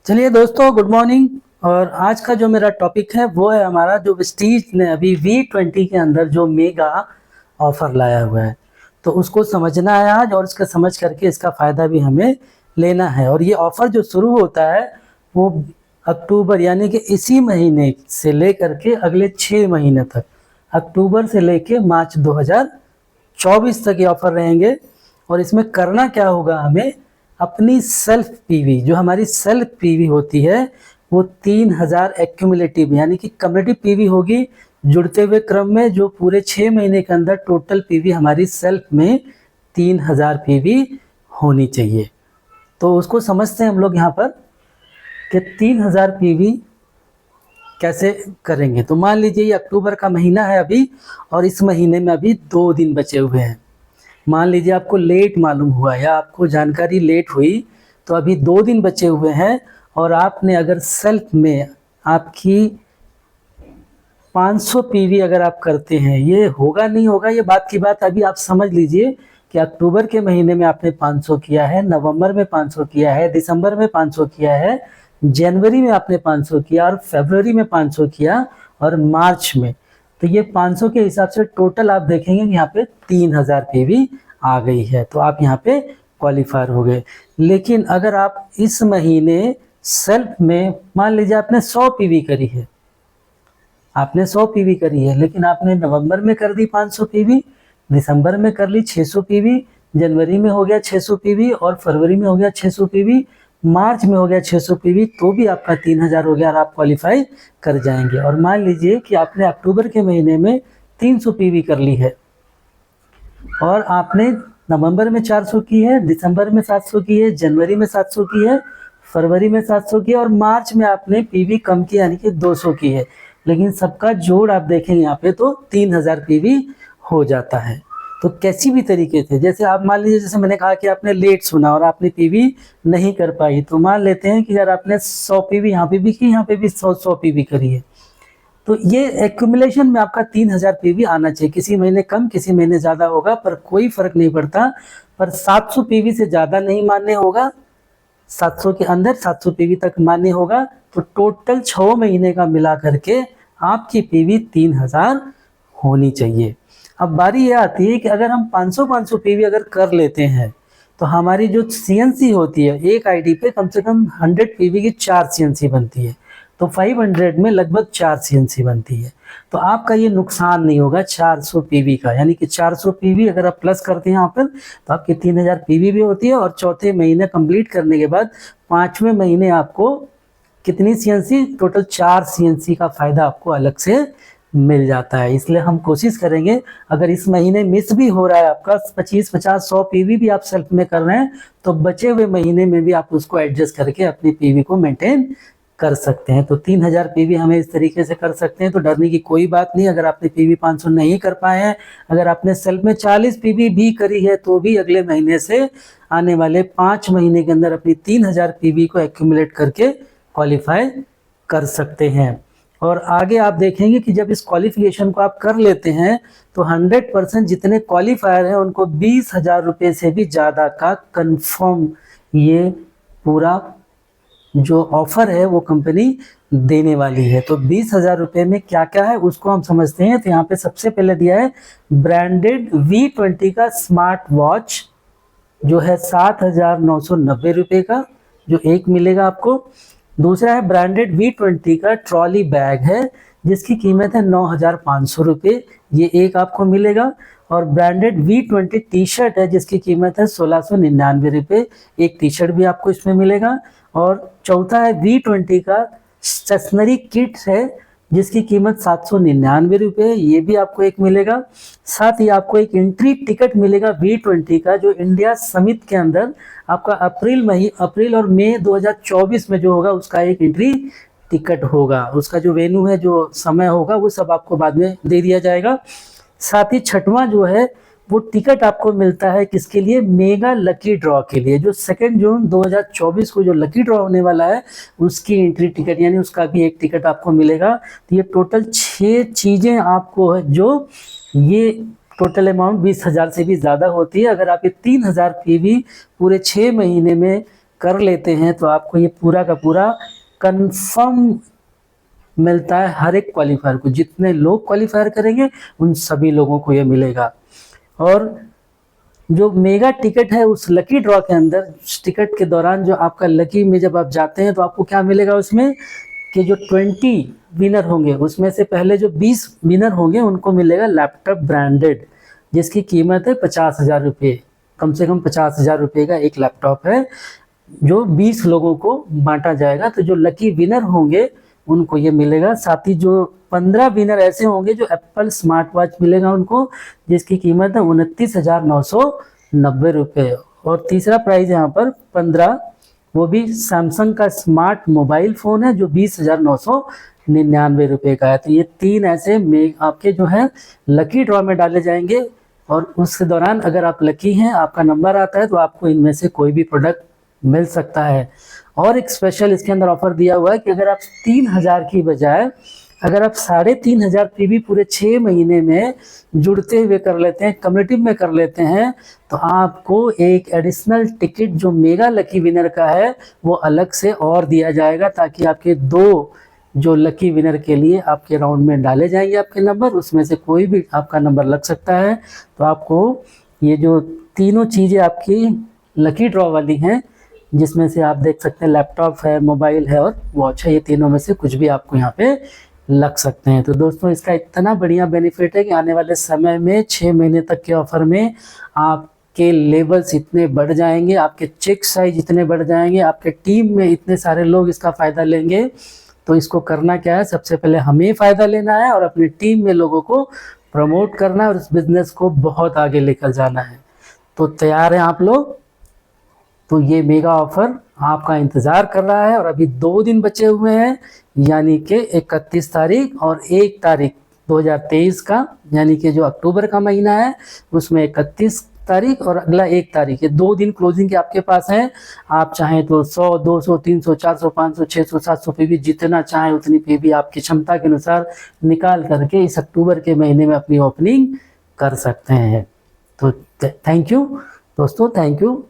चलिए दोस्तों, good morning. और आज का जो मेरा टॉपिक है वो है हमारा जो विस्टीज ने अभी V20 के अंदर जो मेगा ऑफर लाया हुआ है, तो उसको समझना है आज, और इसका समझ करके इसका फ़ायदा भी हमें लेना है। और ये ऑफ़र जो शुरू होता है वो अक्टूबर यानी कि इसी महीने से लेकर के अगले 6 महीने तक, अक्टूबर से लेके मार्च 2024 तक ये ऑफ़र रहेंगे। और इसमें करना क्या होगा, हमें अपनी सेल्फ पीवी, जो हमारी सेल्फ पीवी होती है वो 3000 एक्यूमुलेटिव यानी कि कम्युनिटी पीवी होगी जुड़ते हुए क्रम में, जो पूरे 6 महीने के अंदर टोटल पीवी हमारी सेल्फ में 3000 पीवी होनी चाहिए। तो उसको समझते हैं हम लोग यहाँ पर कि 3000 पीवी कैसे करेंगे। तो मान लीजिए ये अक्टूबर का महीना है अभी, और इस महीने में अभी 2 दिन बचे हुए हैं। मान लीजिए आपको लेट मालूम हुआ या आपको जानकारी लेट हुई, तो अभी 2 दिन बचे हुए हैं, और आपने अगर सेल्फ में आपकी 500 पीवी अगर आप करते हैं, ये होगा नहीं होगा ये बात की बात, अभी आप समझ लीजिए कि अक्टूबर के महीने में आपने 500 किया है, नवंबर में 500 किया है, दिसंबर में 500 किया है, जनवरी में आपने 500 किया, और फरवरी में 500 किया, और मार्च में। तो ये 500 के हिसाब से टोटल आप देखेंगे कि यहाँ पे 3000 पीवी आ गई है, तो आप यहाँ पे क्वालिफायर हो गए। लेकिन अगर आप इस महीने सेल्फ में मान लीजिए आपने 100 पीवी करी है, आपने 100 पीवी करी है, लेकिन आपने नवंबर में कर दी 500 पीवी, दिसंबर में कर ली 600 पीवी, जनवरी में हो गया 600 पीवी, और फरवरी में हो गया 600 पीवी, मार्च में हो गया 600 पीवी, तो भी आपका 3000 हो गया और आप क्वालिफाई कर जाएंगे। और मान लीजिए कि आपने अक्टूबर के महीने में 300 पीवी कर ली है, और आपने नवंबर में 400 की है, दिसंबर में 700 की है, जनवरी में 700 की है, फरवरी में 700 की है, और मार्च में आपने पीवी कम की यानी कि 200 की है। लेकिन सबका जोड़ आप देखेंगे यहाँ पे तो 3000 पीवी हो जाता है। तो कैसी भी तरीके से, जैसे आप मान लीजिए, जैसे मैंने कहा कि आपने लेट सुना और आपने पीवी नहीं कर पाई, तो मान लेते हैं कि अगर आपने 100 पीवी यहाँ पे भी की, यहाँ पे भी 100 पीवी करी है, तो ये एक्यूमुलेशन में आपका 3000 पीवी आना चाहिए। किसी महीने कम किसी महीने ज़्यादा होगा, पर कोई फर्क नहीं पड़ता। पर 700 पीवी से ज़्यादा नहीं मान्य होगा, 700 के अंदर 700 पीवी तक मान्य होगा। तो टोटल 6 महीने का मिला करके आपकी पीवी 3000 होनी चाहिए। अब बारी ये आती है कि अगर हम 500 पीवी अगर कर लेते हैं, तो हमारी जो सीएनसी होती है, एक आईडी पे कम से कम 100 पीवी की 4 सीएनसी बनती है, तो 500 में लगभग 4 सीएनसी बनती है। तो आपका ये नुकसान नहीं होगा 400 पीवी का, यानी कि 400 पीवी अगर आप प्लस करते हैं यहाँ पर, तो आपकी 3000 पीवी भी होती है। और चौथे महीने कंप्लीट करने के बाद 5वें महीने आपको कितनी सीएनसी, टोटल 4 सीएनसी का फायदा आपको अलग से मिल जाता है। इसलिए हम कोशिश करेंगे, अगर इस महीने मिस भी हो रहा है आपका 25, 50, 100 पीवी भी आप सेल्फ में कर रहे हैं, तो बचे हुए महीने में भी आप उसको एडजस्ट करके अपनी पीवी को मेंटेन कर सकते हैं। तो 3000 पीवी हमें इस तरीके से कर सकते हैं, तो डरने की कोई बात नहीं। अगर आपने पीवी 500 नहीं कर पाए हैं, अगर आपने सेल्फ में 40 पीवी भी करी है, तो भी अगले महीने से आने वाले 5 महीने के अंदर अपनी 3000 पीवी को एक्यूमुलेट करके क्वालिफाई कर सकते हैं। और आगे आप देखेंगे कि जब इस क्वालिफिकेशन को आप कर लेते हैं, तो 100% जितने क्वालिफायर हैं उनको 20,000 रुपये से भी ज़्यादा का कंफर्म ये पूरा जो ऑफर है वो कंपनी देने वाली है। तो 20,000 रुपये में क्या क्या है उसको हम समझते हैं। तो यहाँ पे सबसे पहले दिया है ब्रांडेड V20 का स्मार्ट वॉच, जो है 7,990 रुपये का, जो एक मिलेगा आपको। दूसरा है ब्रांडेड V20 का ट्रॉली बैग है, जिसकी कीमत है 9,500 रुपये, ये एक आपको मिलेगा। और ब्रांडेड V20 टी शर्ट है, जिसकी कीमत है 1,699 रुपये, एक टी शर्ट भी आपको इसमें मिलेगा। और चौथा है V20 का स्टेशनरी किट है, जिसकी कीमत 799 रुपये, ये भी आपको एक मिलेगा। साथ ही आपको एक एंट्री टिकट मिलेगा V20 का, जो इंडिया समिट के अंदर आपका अप्रैल और मई 2024 में जो होगा उसका एक एंट्री टिकट होगा। उसका जो वेन्यू है, जो समय होगा, वो सब आपको बाद में दे दिया जाएगा। साथ ही छठवां जो है वो टिकट आपको मिलता है किसके लिए, मेगा लकी ड्रॉ के लिए, जो 2 जून 2024 को जो लकी ड्रॉ होने वाला है उसकी एंट्री टिकट, यानी उसका भी एक टिकट आपको मिलेगा। तो ये टोटल 6 चीज़ें आपको है, जो ये टोटल अमाउंट 20,000 से भी ज़्यादा होती है। अगर आप ये 3000 पीवी पूरे 6 महीने में कर लेते हैं तो आपको ये पूरा का पूरा कंफर्म मिलता है हर एक क्वालिफायर को। जितने लोग क्वालिफायर करेंगे उन सभी लोगों को ये मिलेगा। और जो मेगा टिकट है उस लकी ड्रॉ के अंदर, टिकट के दौरान जो आपका लकी में जब आप जाते हैं तो आपको क्या मिलेगा उसमें कि जो 20 विनर होंगे उसमें से पहले जो 20 विनर होंगे उनको मिलेगा लैपटॉप ब्रांडेड, जिसकी कीमत है 50,000 रुपये। कम से कम 50,000 रुपये का एक लैपटॉप है जो 20 लोगों को बांटा जाएगा। तो जो लकी विनर होंगे उनको ये मिलेगा। साथ ही जो 15 विनर ऐसे होंगे जो एप्पल स्मार्ट वॉच मिलेगा उनको, जिसकी कीमत है 29,990 रुपये। और तीसरा प्राइज यहाँ पर 15, वो भी सैमसंग का स्मार्ट मोबाइल फ़ोन है जो 20,999 रुपये का है। तो ये 3 ऐसे आपके जो है लकी ड्रॉ में डाले जाएंगे। और उसके दौरान अगर आप लकी हैं, आपका नंबर आता है, तो आपको इनमें से कोई भी प्रोडक्ट मिल सकता है। और एक स्पेशल इसके अंदर ऑफर दिया हुआ है कि अगर आप 3,000 की बजाय अगर आप 3,500 पीवी पूरे 6 महीने में जुड़ते हुए कर लेते हैं, कम्युनिटी में कर लेते हैं, तो आपको एक एडिशनल टिकट जो मेगा लकी विनर का है वो अलग से और दिया जाएगा, ताकि आपके 2 जो लकी विनर के लिए आपके राउंड में डाले जाएंगे आपके नंबर, उसमें से कोई भी आपका नंबर लग सकता है। तो आपको ये जो तीनों चीज़ें आपकी लकी ड्रॉ वाली हैं, जिसमें से आप देख सकते हैं लैपटॉप है, मोबाइल है और वॉच है, ये तीनों में से कुछ भी आपको यहाँ पे लग सकते हैं। तो दोस्तों इसका इतना बढ़िया बेनिफिट है कि आने वाले समय में 6 महीने तक के ऑफर में आपके लेवल्स इतने बढ़ जाएंगे, आपके चेक साइज इतने बढ़ जाएंगे, आपके टीम में इतने सारे लोग इसका फ़ायदा लेंगे। तो इसको करना क्या है, सबसे पहले हमें फ़ायदा लेना है और अपनी टीम में लोगों को प्रमोट करना है और इस बिज़नेस को बहुत आगे लेकर जाना है। तो तैयार हैं आप लोग? तो ये मेगा ऑफर आपका इंतज़ार कर रहा है और अभी 2 दिन बचे हुए हैं, यानी कि 31 तारीख और 1 तारीख 2023 का, यानी कि जो अक्टूबर का महीना है उसमें 31 तारीख और अगला 1 तारीख, ये 2 दिन क्लोजिंग के आपके पास हैं। आप चाहें तो 100, 200, 300, 400, 500, 600, 700 पीवी जितना चाहें उतनी पीवी आपकी क्षमता के अनुसार निकाल करके इस अक्टूबर के महीने में अपनी ओपनिंग कर सकते हैं। तो थैंक यू दोस्तों, थैंक यू।